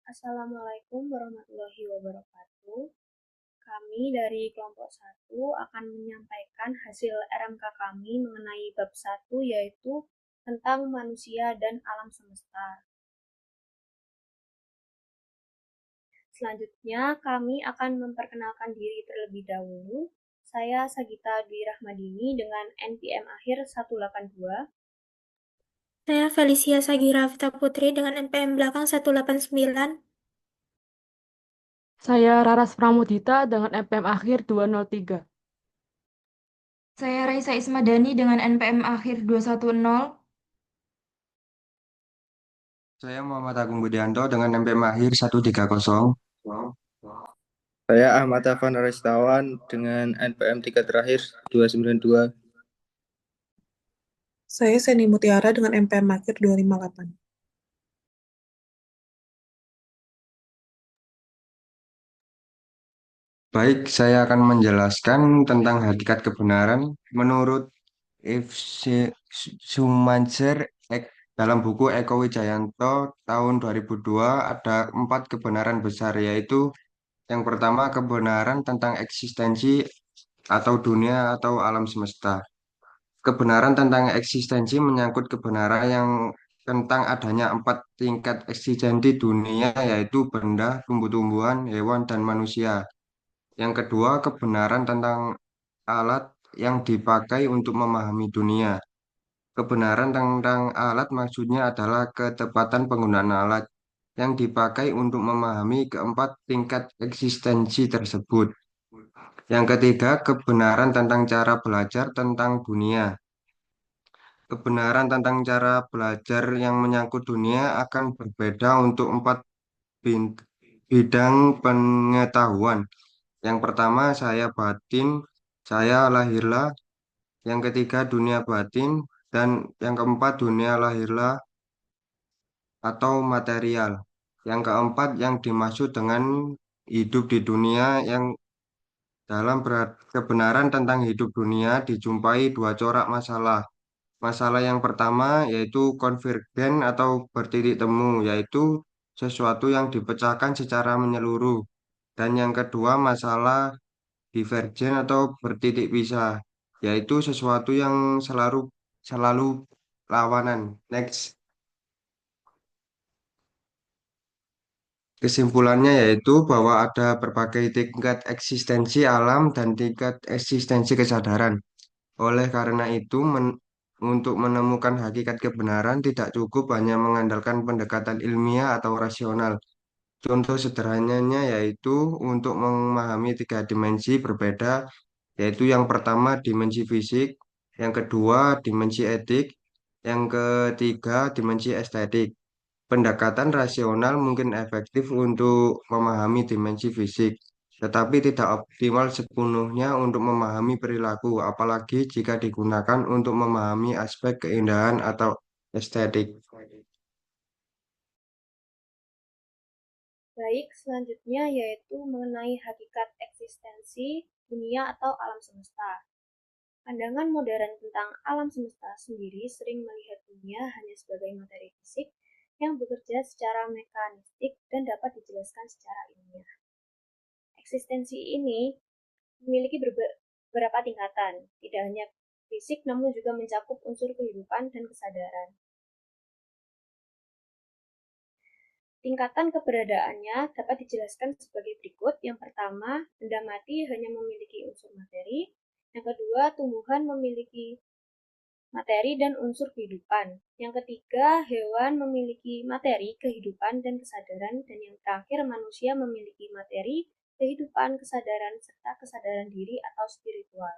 Assalamualaikum warahmatullahi wabarakatuh. Kami dari kelompok 1 akan menyampaikan hasil RMK kami mengenai bab 1 yaitu tentang manusia dan alam semesta. Selanjutnya kami akan memperkenalkan diri terlebih dahulu. Saya Sagita Dwi Rahmadini dengan NPM akhir 182. Saya Felicia Sagira Vita Putri dengan NPM belakang 189. Saya Raras Pramudita dengan NPM akhir 203. Saya Raisa Ismadani dengan NPM akhir 210. Saya Muhammad Agung Budianto dengan NPM akhir 130. Saya Ahmad Afan Restawan dengan NPM 3 terakhir 292. Saya Seni Mutiara dengan MPM akhir 258. Baik, saya akan menjelaskan tentang hakikat kebenaran menurut F.C. Schumacher dalam buku Eko Wijayanto tahun 2002 ada 4 kebenaran besar yaitu yang pertama kebenaran tentang eksistensi atau dunia atau alam semesta. Kebenaran tentang eksistensi menyangkut kebenaran yang tentang adanya 4 tingkat eksistensi dunia yaitu benda, tumbuh-tumbuhan, hewan, dan manusia. Yang kedua, kebenaran tentang alat yang dipakai untuk memahami dunia. Kebenaran tentang alat maksudnya adalah ketepatan penggunaan alat yang dipakai untuk memahami keempat tingkat eksistensi tersebut. Yang ketiga, kebenaran tentang cara belajar tentang dunia. Kebenaran tentang cara belajar yang menyangkut dunia akan berbeda untuk 4 bidang pengetahuan. Yang pertama, saya batin, saya lahirlah. Yang ketiga, dunia batin. Dan yang keempat, dunia lahirlah atau material. Yang keempat, yang dimaksud dengan hidup di dunia yang dalam kebenaran tentang hidup dunia dijumpai dua corak masalah. Masalah yang pertama yaitu konvergen atau bertitik temu, yaitu sesuatu yang dipecahkan secara menyeluruh. Dan yang kedua masalah divergen atau bertitik pisah, yaitu sesuatu yang selalu selalu lawanan. Next. Kesimpulannya yaitu bahwa ada berbagai tingkat eksistensi alam dan tingkat eksistensi kesadaran. Oleh karena itu, untuk menemukan hakikat kebenaran tidak cukup hanya mengandalkan pendekatan ilmiah atau rasional. Contoh sederhananya yaitu untuk memahami 3 dimensi berbeda, yaitu yang pertama dimensi fisik, yang kedua dimensi etik, yang ketiga dimensi estetik. Pendekatan rasional mungkin efektif untuk memahami dimensi fisik, tetapi tidak optimal sepenuhnya untuk memahami perilaku, apalagi jika digunakan untuk memahami aspek keindahan atau estetik. Baik, selanjutnya yaitu mengenai hakikat eksistensi dunia atau alam semesta. Pandangan modern tentang alam semesta sendiri sering melihat dunia hanya sebagai materi fisik yang bekerja secara mekanistik dan dapat dijelaskan secara ilmiah. Eksistensi ini memiliki beberapa tingkatan, tidak hanya fisik namun juga mencakup unsur kehidupan dan kesadaran. Tingkatan keberadaannya dapat dijelaskan sebagai berikut. Yang pertama, benda mati hanya memiliki unsur materi. Yang kedua, tumbuhan memiliki materi dan unsur kehidupan. Yang ketiga, hewan memiliki materi, kehidupan, dan kesadaran. Dan yang terakhir, manusia memiliki materi, kehidupan, kesadaran, serta kesadaran diri atau spiritual.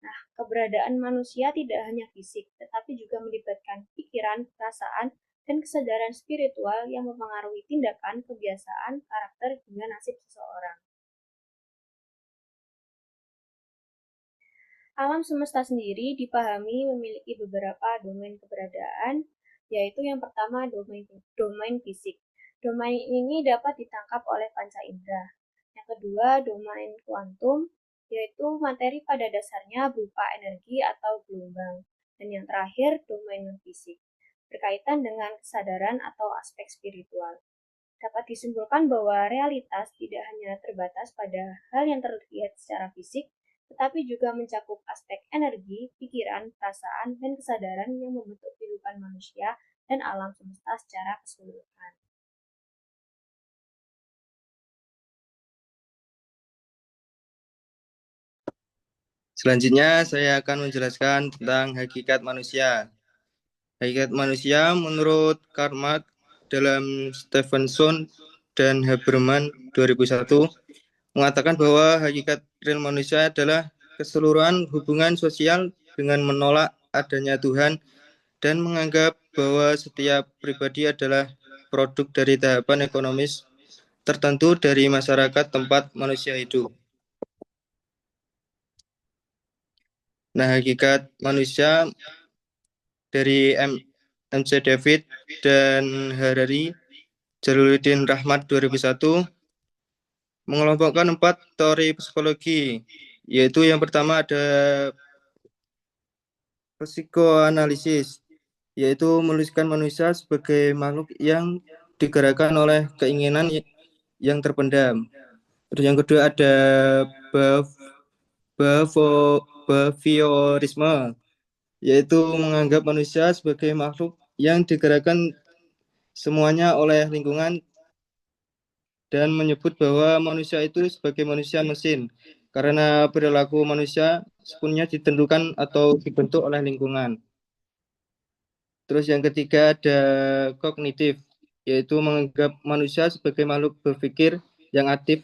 Nah, keberadaan manusia tidak hanya fisik, tetapi juga melibatkan pikiran, perasaan, dan kesadaran spiritual yang mempengaruhi tindakan, kebiasaan, karakter, hingga nasib seseorang. Alam semesta sendiri dipahami memiliki beberapa domain keberadaan, yaitu yang pertama domain fisik. Domain ini dapat ditangkap oleh panca indera. Yang kedua, domain kuantum, yaitu materi pada dasarnya berupa energi atau gelombang. Dan yang terakhir, domain non-fisik, berkaitan dengan kesadaran atau aspek spiritual. Dapat disimpulkan bahwa realitas tidak hanya terbatas pada hal yang terlihat secara fisik, tetapi juga mencakup aspek energi, pikiran, perasaan, dan kesadaran yang membentuk kehidupan manusia dan alam semesta secara keseluruhan. Selanjutnya, saya akan menjelaskan tentang hakikat manusia. Hakikat manusia menurut Karl Marx dalam Stevenson dan Habermas 2001 mengatakan bahwa hakikat real manusia adalah keseluruhan hubungan sosial dengan menolak adanya Tuhan dan menganggap bahwa setiap pribadi adalah produk dari tahapan ekonomis tertentu dari masyarakat tempat manusia hidup. Nah, hakikat manusia dari MC David dan Harari, Jalaluddin Rahmat 2001 mengelompokkan 4 teori psikologi, yaitu yang pertama ada psikoanalisis, yaitu menuliskan manusia sebagai makhluk yang digerakkan oleh keinginan yang terpendam. Terus yang kedua ada behaviorisme, yaitu menganggap manusia sebagai makhluk yang digerakkan semuanya oleh lingkungan dan menyebut bahwa manusia itu sebagai manusia mesin karena perilaku manusia sepenuhnya ditentukan atau dibentuk oleh lingkungan. Terus yang ketiga ada kognitif, yaitu menganggap manusia sebagai makhluk berpikir yang aktif,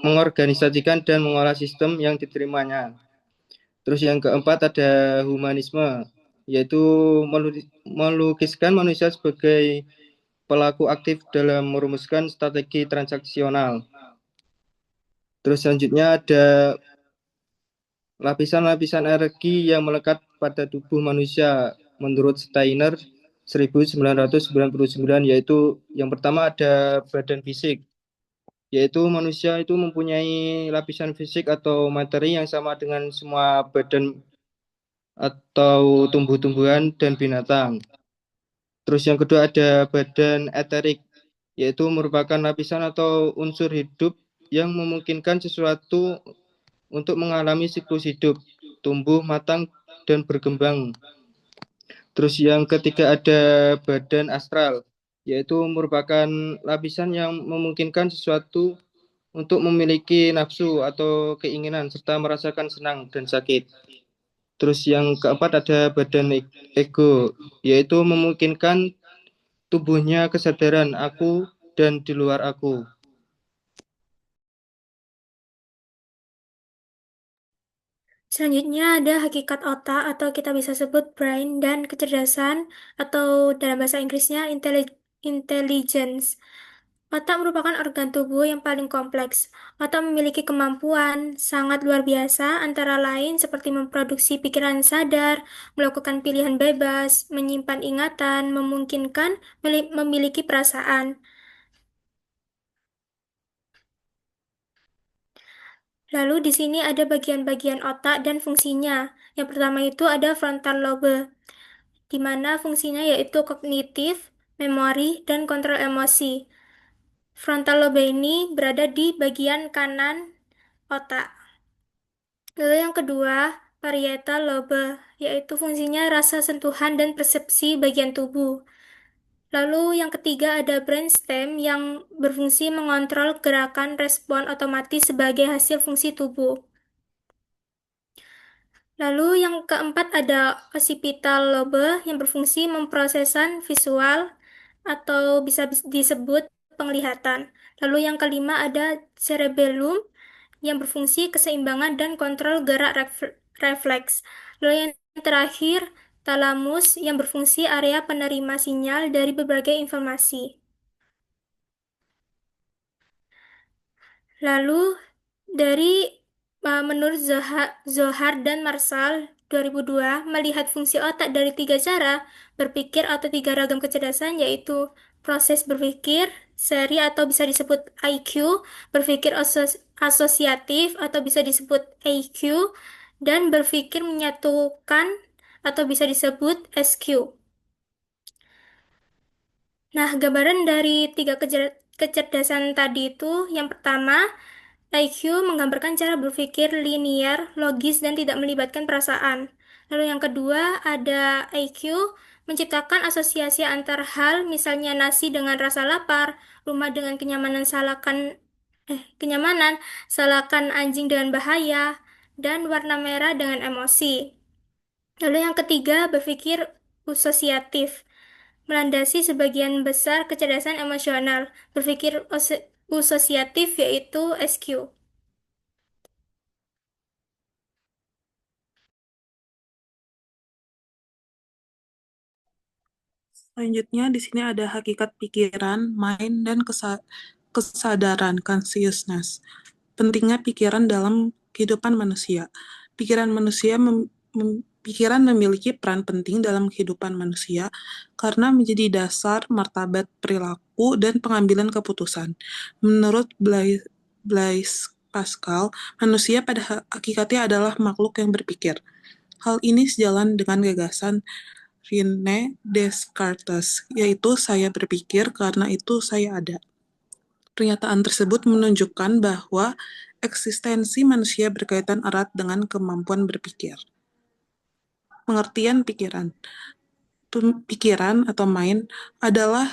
mengorganisasikan dan mengolah sistem yang diterimanya. Terus yang keempat ada humanisme, yaitu melukiskan manusia sebagai pelaku aktif dalam merumuskan strategi transaksional. Terus selanjutnya ada lapisan-lapisan energi yang melekat pada tubuh manusia menurut Steiner 1999, yaitu yang pertama ada badan fisik, yaitu manusia itu mempunyai lapisan fisik atau materi yang sama dengan semua badan atau tumbuh-tumbuhan dan binatang. Terus yang kedua ada badan eterik, yaitu merupakan lapisan atau unsur hidup yang memungkinkan sesuatu untuk mengalami siklus hidup, tumbuh, matang, dan berkembang. Terus yang ketiga ada badan astral, yaitu merupakan lapisan yang memungkinkan sesuatu untuk memiliki nafsu atau keinginan serta merasakan senang dan sakit. Terus yang keempat ada badan ego, yaitu memungkinkan tubuhnya kesadaran aku dan di luar aku. Selanjutnya ada hakikat otak atau kita bisa sebut brain dan kecerdasan atau dalam bahasa Inggrisnya intelligence. Otak merupakan organ tubuh yang paling kompleks. Otak memiliki kemampuan sangat luar biasa antara lain seperti memproduksi pikiran sadar, melakukan pilihan bebas, menyimpan ingatan, memungkinkan memiliki perasaan. Lalu di sini ada bagian-bagian otak dan fungsinya. Yang pertama itu ada frontal lobe, di mana fungsinya yaitu kognitif, memori, dan kontrol emosi. Frontal lobe ini berada di bagian kanan otak. Lalu yang kedua, parietal lobe, yaitu fungsinya rasa sentuhan dan persepsi bagian tubuh. Lalu yang ketiga ada brainstem yang berfungsi mengontrol gerakan respon otomatis sebagai hasil fungsi tubuh. Lalu yang keempat ada occipital lobe yang berfungsi memprosesan visual atau bisa disebut penglihatan. Lalu yang kelima ada cerebellum yang berfungsi keseimbangan dan kontrol gerak refleks. Lalu yang terakhir talamus yang berfungsi area penerima sinyal dari berbagai informasi. Lalu menurut Zohar dan Marshall 2002 melihat fungsi otak dari 3 cara berpikir atau 3 ragam kecerdasan, yaitu proses berpikir, seri atau bisa disebut IQ, berpikir asosiatif atau bisa disebut AQ, dan berpikir menyatukan atau bisa disebut SQ. Nah, gambaran dari tiga kecerdasan tadi itu, yang pertama, IQ menggambarkan cara berpikir linear, logis, dan tidak melibatkan perasaan. Lalu yang kedua, ada IQ menciptakan asosiasi antar hal, misalnya nasi dengan rasa lapar, rumah dengan kenyamanan, salakan anjing dengan bahaya, dan warna merah dengan emosi. Lalu yang ketiga, berpikir asosiatif melandasi sebagian besar kecerdasan emosional. Berpikir asosiatif yaitu SQ. Selanjutnya di sini ada hakikat pikiran, mind, dan kesadaran, consciousness. Pentingnya pikiran dalam kehidupan manusia. Pikiran memiliki peran penting dalam kehidupan manusia karena menjadi dasar martabat perilaku dan pengambilan keputusan. Menurut Blaise Pascal, manusia pada hakikatnya adalah makhluk yang berpikir. Hal ini sejalan dengan gagasan René Descartes, yaitu saya berpikir karena itu saya ada. Pernyataan tersebut menunjukkan bahwa eksistensi manusia berkaitan erat dengan kemampuan berpikir. Pengertian pikiran. Pikiran atau mind adalah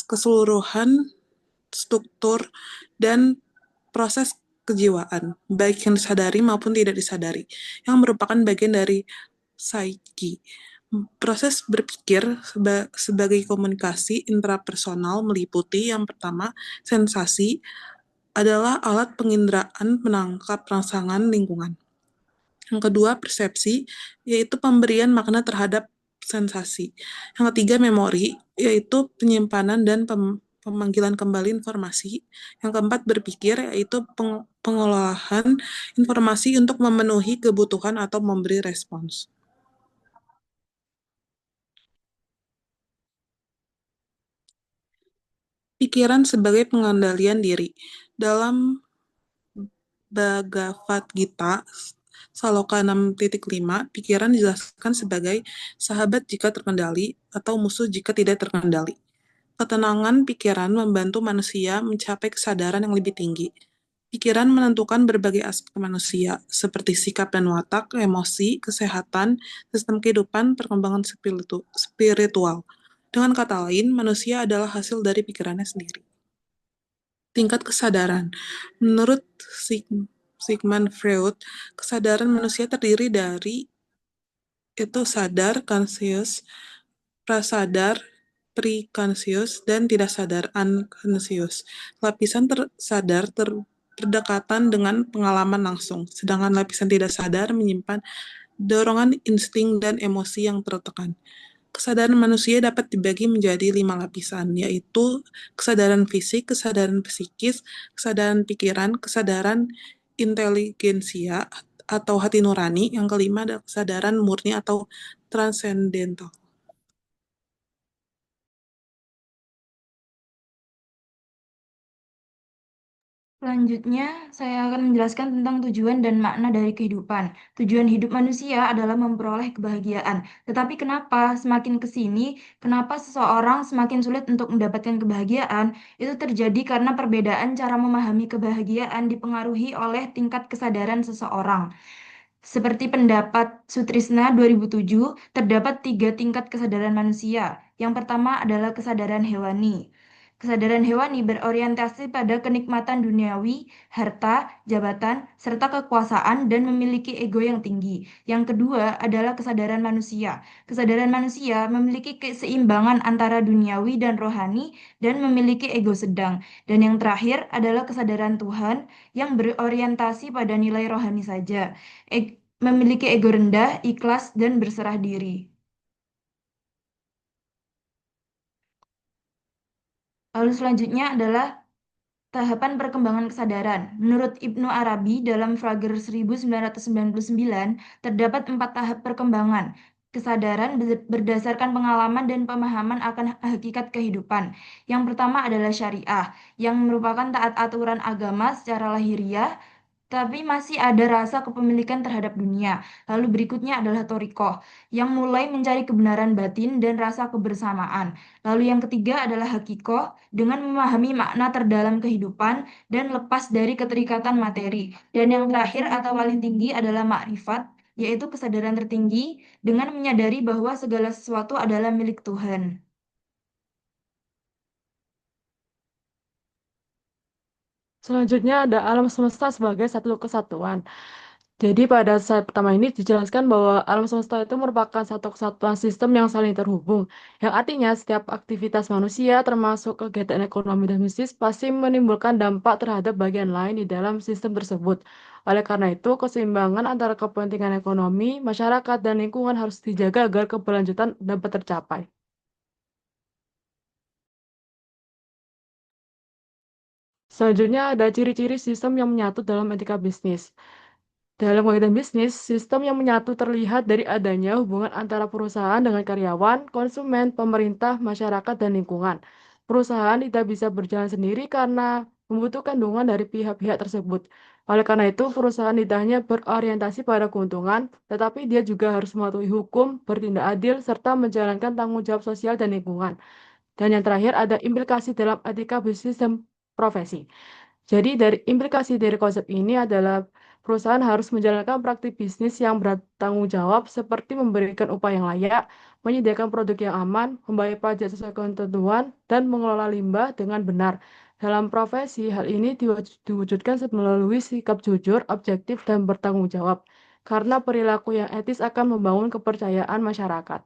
keseluruhan struktur dan proses kejiwaan, baik yang disadari maupun tidak disadari, yang merupakan bagian dari psyche. Proses berpikir sebagai komunikasi intrapersonal meliputi yang pertama, sensasi adalah alat penginderaan penangkap rangsangan lingkungan. Yang kedua, persepsi, yaitu pemberian makna terhadap sensasi. Yang ketiga, memori, yaitu penyimpanan dan pemanggilan kembali informasi. Yang keempat, berpikir, yaitu pengolahan informasi untuk memenuhi kebutuhan atau memberi respons. Pikiran sebagai pengendalian diri. Dalam Bhagavad Gita, Saloka 6.5, pikiran dijelaskan sebagai sahabat jika terkendali atau musuh jika tidak terkendali. Ketenangan pikiran membantu manusia mencapai kesadaran yang lebih tinggi. Pikiran menentukan berbagai aspek manusia, seperti sikap dan watak, emosi, kesehatan, sistem kehidupan, perkembangan spiritual. Dengan kata lain, manusia adalah hasil dari pikirannya sendiri. Tingkat kesadaran. Menurut Sigmund Freud, kesadaran manusia terdiri dari itu sadar, conscious, prasadar, preconscious, dan tidak sadar, unconscious. Lapisan sadar berdekatan dengan pengalaman langsung, sedangkan lapisan tidak sadar menyimpan dorongan insting dan emosi yang tertekan. Kesadaran manusia dapat dibagi menjadi 5 lapisan, yaitu kesadaran fisik, kesadaran psikis, kesadaran pikiran, kesadaran inteligensia atau hati nurani, yang kelima adalah kesadaran murni atau transcendental. Selanjutnya, saya akan menjelaskan tentang tujuan dan makna dari kehidupan. Tujuan hidup manusia adalah memperoleh kebahagiaan. Tetapi kenapa semakin ke sini, kenapa seseorang semakin sulit untuk mendapatkan kebahagiaan? Itu terjadi karena perbedaan cara memahami kebahagiaan dipengaruhi oleh tingkat kesadaran seseorang. Seperti pendapat Sutrisna 2007, terdapat 3 tingkat kesadaran manusia. Yang pertama adalah kesadaran hewani. Kesadaran hewani berorientasi pada kenikmatan duniawi, harta, jabatan, serta kekuasaan dan memiliki ego yang tinggi. Yang kedua adalah kesadaran manusia. Kesadaran manusia memiliki keseimbangan antara duniawi dan rohani dan memiliki ego sedang. Dan yang terakhir adalah kesadaran Tuhan yang berorientasi pada nilai rohani saja. Memiliki ego rendah, ikhlas, dan berserah diri. Lalu selanjutnya adalah tahapan perkembangan kesadaran. Menurut Ibnu Arabi dalam Fragor 1999, terdapat 4 tahap perkembangan. Kesadaran berdasarkan pengalaman dan pemahaman akan hakikat kehidupan. Yang pertama adalah syariah, yang merupakan taat aturan agama secara lahiriah, tapi masih ada rasa kepemilikan terhadap dunia. Lalu berikutnya adalah torikoh, yang mulai mencari kebenaran batin dan rasa kebersamaan. Lalu yang ketiga adalah hakikoh, dengan memahami makna terdalam kehidupan dan lepas dari keterikatan materi. Dan yang terakhir atau paling tinggi adalah makrifat, yaitu kesadaran tertinggi dengan menyadari bahwa segala sesuatu adalah milik Tuhan. Selanjutnya ada alam semesta sebagai satu kesatuan. Jadi pada slide pertama ini dijelaskan bahwa alam semesta itu merupakan satu kesatuan sistem yang saling terhubung. Yang artinya setiap aktivitas manusia termasuk kegiatan ekonomi dan bisnis pasti menimbulkan dampak terhadap bagian lain di dalam sistem tersebut. Oleh karena itu, keseimbangan antara kepentingan ekonomi, masyarakat, dan lingkungan harus dijaga agar keberlanjutan dapat tercapai. Selanjutnya ada ciri-ciri sistem yang menyatu dalam etika bisnis. Dalam kegiatan bisnis, sistem yang menyatu terlihat dari adanya hubungan antara perusahaan dengan karyawan, konsumen, pemerintah, masyarakat, dan lingkungan. Perusahaan tidak bisa berjalan sendiri karena membutuhkan dukungan dari pihak-pihak tersebut. Oleh karena itu, perusahaan tidak hanya berorientasi pada keuntungan, tetapi dia juga harus mematuhi hukum, bertindak adil, serta menjalankan tanggung jawab sosial dan lingkungan. Dan yang terakhir ada implikasi dalam etika bisnis dan profesi. Jadi dari implikasi dari konsep ini adalah perusahaan harus menjalankan praktik bisnis yang bertanggung jawab seperti memberikan upah yang layak, menyediakan produk yang aman, membayar pajak sesuai ketentuan, dan mengelola limbah dengan benar. Dalam profesi, hal ini diwujudkan melalui sikap jujur, objektif, dan bertanggung jawab. Karena perilaku yang etis akan membangun kepercayaan masyarakat.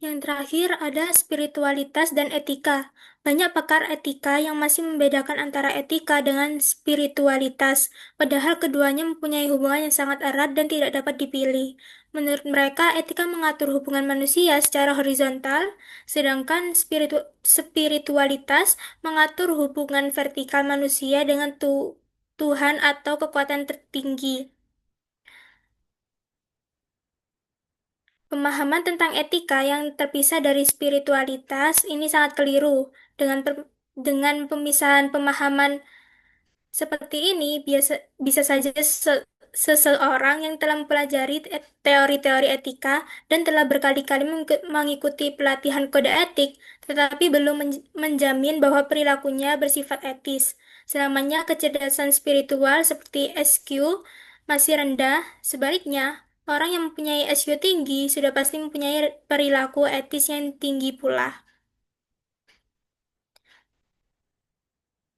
Yang terakhir ada spiritualitas dan etika. Banyak pakar etika yang masih membedakan antara etika dengan spiritualitas, padahal keduanya mempunyai hubungan yang sangat erat dan tidak dapat dipilih. Menurut mereka, etika mengatur hubungan manusia secara horizontal, sedangkan spiritualitas mengatur hubungan vertikal manusia dengan Tuhan atau kekuatan tertinggi. Pemahaman tentang etika yang terpisah dari spiritualitas ini sangat keliru. Dengan pemisahan pemahaman seperti ini, bisa saja seseorang yang telah mempelajari teori-teori etika dan telah berkali-kali mengikuti pelatihan kode etik, tetapi belum menjamin bahwa perilakunya bersifat etis. Selamanya kecerdasan spiritual seperti SQ masih rendah. Sebaliknya, orang yang mempunyai SQ tinggi sudah pasti mempunyai perilaku etis yang tinggi pula.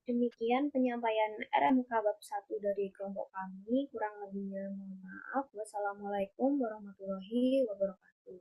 Demikian penyampaian RMK bab 1 dari kelompok kami. Kurang lebihnya mohon maaf. Wassalamualaikum warahmatullahi wabarakatuh.